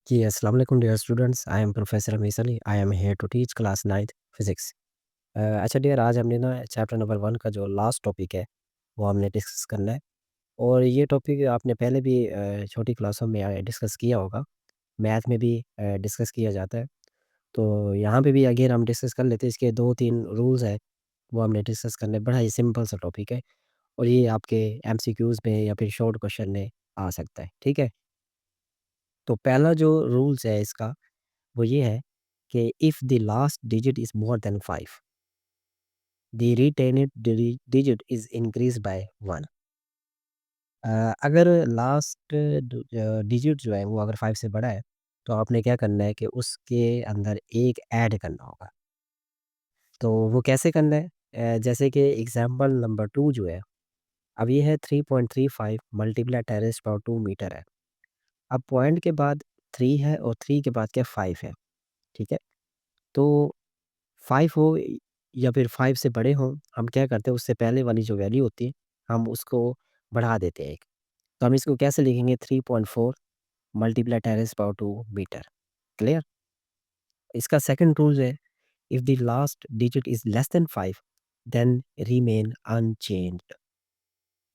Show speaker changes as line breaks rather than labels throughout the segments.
जी, अस्सलाम वालेकुम dear students. I am professor Ramiz Ali. I am here to teach class 9th physics. अच्छा dear, आज हमने ना चैप्टर नंबर 1 का जो लास्ट टॉपिक है, वो हमने डिस्कस करना है। और ये टॉपिक आपने पहले भी छोटी क्लासों में डिस्कस किया होगा। मैथ में भी डिस्कस किया जाता है। तो यहाँ पे भी अगेन हम डिस्कस कर लेते हैं। इसके 2-3 रूल्स हैं, वो हमने डिस्कस करने हैं। बड़ा ही सिंपल सा टॉपिक है और ये आपके एमसीक्यूज़ में या फिर शॉर्ट क्वेश्चन में आ सकता है, ठीक है? तो पहला जो रूल्स है इसका, वो ये है कि if the last digit is more than 5, the retained digit is increase by 1। अगर लास्ट डिजिट जो है वो अगर 5 से बड़ा है, तो आपने क्या करना है कि उसके अंदर 1 ऐड करना होगा। तो वो कैसे करना है? जैसे कि एग्ज़ाम्पल नंबर 2 जो है, अब ये है 3.35 मल्टीप्लाई 10⁻² मीटर है। अब पॉइंट के बाद 3 है और 3 के बाद क्या 5 है, ठीक है? तो 5 हो या फिर 5 से बड़े हों, हम क्या करते हैं उससे पहले वाली जो वैल्यू होती है, हम उसको बढ़ा देते हैं 1। तो हम इसको कैसे लिखेंगे 3.4 मल्टीप्लाई 10⁻² मीटर, क्लियर? इसका सेकंड रूल है, if the last digit is less than 5 then remain unchanged.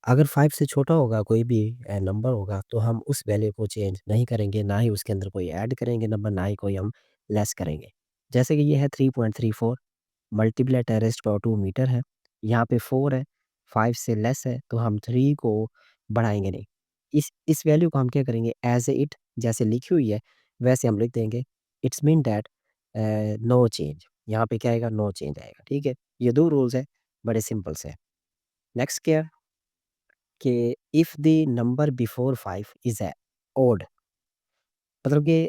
अगर 5 से छोटा होगा कोई भी नंबर होगा, तो हम उस वैल्यू को चेंज नहीं करेंगे, ना ही उसके अंदर कोई ऐड करेंगे नंबर, ना ही कोई हम लेस करेंगे। जैसे कि ये है 3.34 मल्टीप्लाई 10⁻² मीटर है। यहाँ पे 4 है, 5 से लेस है, तो हम 3 को बढ़ाएँगे नहीं। इस वैल्यू को हम क्या करेंगे एज़ इट जैसे लिखी हुई है, वैसे हम लिख देंगे। It's mean that no change. यहाँ पे क्या आएगा? नो चेंज आएगा, ठीक है? ये 2 रूल्स हैं, बड़े सिंपल से हैं। नेक्स्ट क्या है कि if the number before 5 is odd, मतलब कि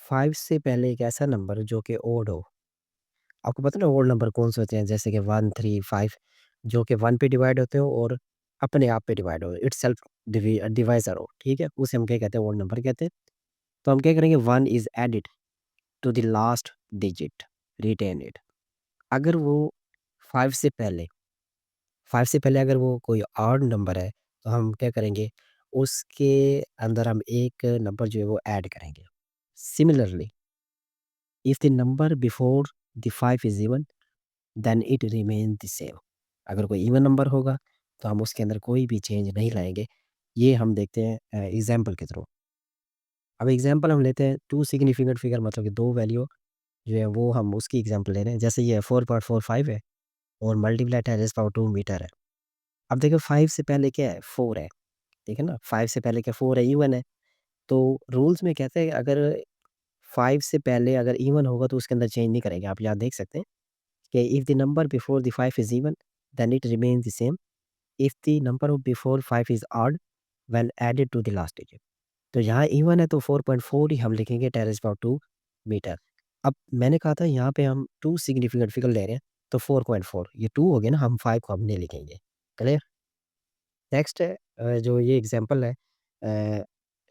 5 से पहले एक ऐसा नंबर जो कि ओड हो। आपको पता है ना ओड नंबर कौन से होते हैं? जैसे कि 1, 3, 5 जो कि 1 पे डिवाइड होते हो और अपने आप पे डिवाइड हो, इटसेल्फ डिवाइज़र हो, ठीक है? उसे हम क्या कहते हैं? ओड नंबर कहते हैं। तो हम क्या करेंगे 1 is added to the last digit, retain it. अगर वो 5 से पहले 5 से पहले अगर वो कोई ऑड नंबर है, तो हम क्या करेंगे? उसके अंदर हम एक नंबर जो है वो ऐड करेंगे। Similarly, if the number before the 5 is even then it remain the same. अगर कोई इवन नंबर होगा, तो हम उसके अंदर कोई भी चेंज नहीं लाएँगे। ये हम देखते हैं एग्ज़ाम्पल के थ्रू। अब एग्ज़ाम्पल हम लेते हैं 2 सिग्निफिकेंट फिगर, मतलब कि 2 वैल्यू जो है वो हम उसकी एग्ज़ाम्पल ले रहे हैं। जैसे ये 4.45 है और मल्टीप्लाई 10⁻² मीटर है। अब देखो 5 से पहले क्या है? 4 है, ठीक है ना? 5 से पहले क्या 4 है, इवन है। तो रूल्स में कहते हैं अगर 5 से पहले अगर इवन होगा तो उसके अंदर चेंज नहीं करेंगे। आप यहाँ देख सकते हैं कि if the number before the 5 is even, then it remains the same. If the number of before 5 is odd when added to the last digit. तो यहाँ इवन है तो 4.4 ही हम लिखेंगे 10⁻² मीटर। अब मैंने कहा था यहाँ पे हम 2 सिग्निफिकेंट फिगर ले रहे हैं, तो 4.4 ये 2 हो गए ना, हम 5 को हम नहीं लिखेंगे। क्लियर? नेक्स्ट है जो ये एग्ज़ाम्पल है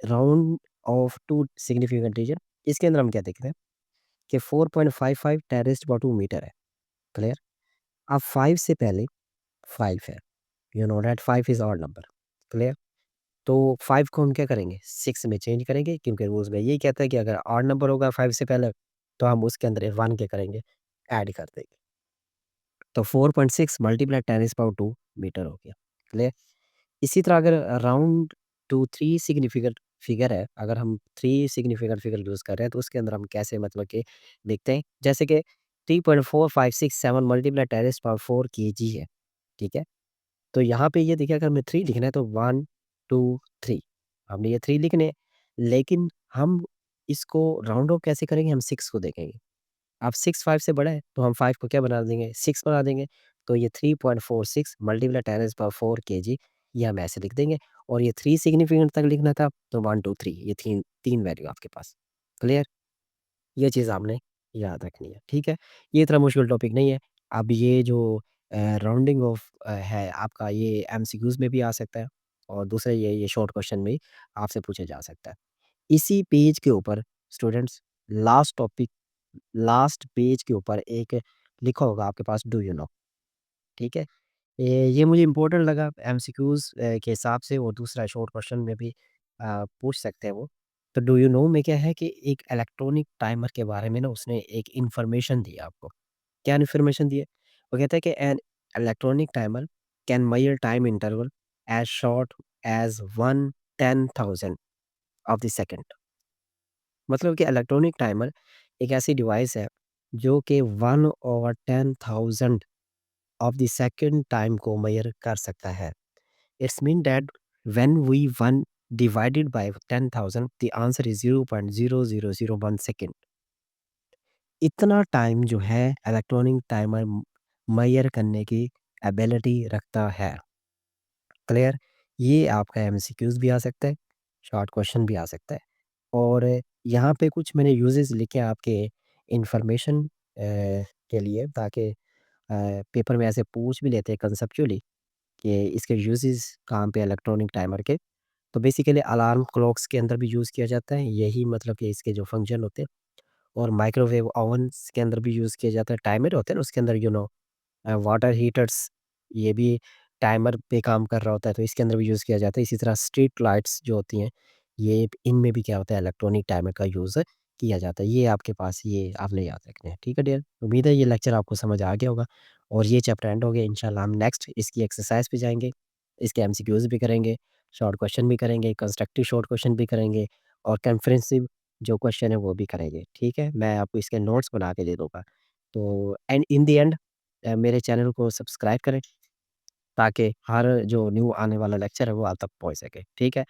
राउंड ऑफ 2 सिग्निफिकेंट डिजिट, इसके अंदर हम क्या देखते हैं कि 4.55 10⁻² मीटर है। क्लियर? अब 5 से पहले 5 है। You know that 5 is odd number. Clear? तो 5 को हम क्या करेंगे? 6 में चेंज करेंगे, क्योंकि रूल्स में यही कहता है कि अगर ऑड नंबर होगा 5 से पहले, तो हम उसके अंदर 1 क्या करेंगे? ऐड कर देंगे। तो 4.6 मल्टीप्लाई 10⁻² मीटर हो गया। क्लियर? इसी तरह अगर राउंड टू 3 सिग्निफिकेंट फिगर है, अगर हम 3 सिग्निफिकेंट फिगर यूज़ कर रहे हैं, तो उसके अंदर हम कैसे मतलब कि लिखते हैं? जैसे कि 3.4567 मल्टीप्लाई 10⁻4 केजी है, ठीक है? तो यहाँ पे ये देखिए, अगर हमें 3 लिखना है तो 1, 2, 3 हमने ये 3 लिखने हैं, लेकिन हम इसको राउंड ऑफ कैसे करेंगे? हम 6 को देखेंगे। अब 6 5 से बड़ा है, तो हम 5 को क्या बना देंगे? 6 बना देंगे। तो ये 3.46 मल्टीप्लाई 10⁻4 केजी, ये हम ऐसे लिख देंगे। और ये 3 सिग्निफिकेंट तक लिखना था, तो 1, 2, 3 ये 3 वैल्यू आपके पास। क्लियर? ये चीज़ आपने याद रखनी है, ठीक है? ये इतना मुश्किल टॉपिक नहीं है। अब ये जो राउंडिंग ऑफ है आपका, ये एमसीक्यूज़ में भी आ सकता है और दूसरे ये शॉर्ट क्वेश्चन में आपसे पूछा जा सकता है। इसी पेज के ऊपर students, last topic, last page के ऊपर एक लिखा होगा आपके पास, डू यू नो? ठीक है? ये मुझे इम्पोर्टेंट लगा एमसीक्यूज़ के हिसाब से, और दूसरा शॉर्ट क्वेश्चन में भी पूछ सकते हैं वो। तो डू यू नो में क्या है कि एक इलेक्ट्रॉनिक टाइमर के बारे में ना उसने एक इन्फॉर्मेशन दी आपको। क्या इन्फॉर्मेशन दी है? वो कहता है कि an electronic timer can measure time interval as short as 1/10,000 of the second. मतलब कि इलेक्ट्रॉनिक टाइमर एक ऐसी डिवाइस है जो कि 1/10,000 ऑफ द सेकंड टाइम को मेजर कर सकता है। It's mean that when we 1 divided by 10,000 the answer is 0.0001 second. इतना टाइम जो है इलेक्ट्रॉनिक टाइमर मेजर करने की एबिलिटी रखता है। क्लियर? ये आपका एमसीक्यूज़ भी आ सकता है, शॉर्ट क्वेश्चन भी आ सकता है। और यहाँ पे कुछ मैंने यूजेस लिखे हैं आपके इन्फॉर्मेशन के लिए, ताकि पेपर में ऐसे पूछ भी लेते हैं कंसेप्चुअली कि इसके यूजेस कहाँ पे इलेक्ट्रॉनिक टाइमर के। तो बेसिकली अलार्म क्लॉक्स के अंदर भी यूज़ किया जाता है, यही मतलब कि इसके जो फंक्शन होते हैं। और माइक्रोवेव ओवन्स के अंदर भी यूज़ किया जाता है, टाइमर होते हैं ना उसके अंदर, वाटर हीटर्स, ये भी टाइमर पे काम कर रहा होता है, तो इसके अंदर भी यूज़ किया जाता है। इसी तरह स्ट्रीट लाइट्स जो होती हैं, ये इनमें भी क्या होता है, इलेक्ट्रॉनिक टाइमर का यूज़ किया जाता है। ये आपके पास, ये आपने याद रखने हैं। ठीक है डियर? उम्मीद है ये लेक्चर आपको समझ आ गया होगा और ये चैप्टर एंड हो गया। इंशाल्लाह हम नेक्स्ट इसकी एक्सरसाइज पे जाएँगे, इसके एमसीक्यूज़ भी करेंगे, शॉर्ट क्वेश्चन भी करेंगे, कंस्ट्रक्टिव शॉर्ट क्वेश्चन भी करेंगे और कॉन्फ्रेंसिव जो क्वेश्चन है वो भी करेंगे। ठीक है? मैं आपको इसके नोट्स बना के दे दूँगा। तो एंड इन द एंड मेरे चैनल को सब्सक्राइब करें, ताकि हर जो न्यू आने वाला लेक्चर है वो आप तक पहुँच सके, ठीक है?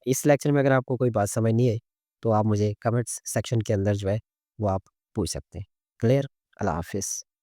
इस लेक्चर में अगर आपको कोई बात समझ नहीं आई, तो आप मुझे कमेंट्स सेक्शन के अंदर जो है वो आप पूछ सकते हैं। क्लियर? अल्लाह हाफ़िज़।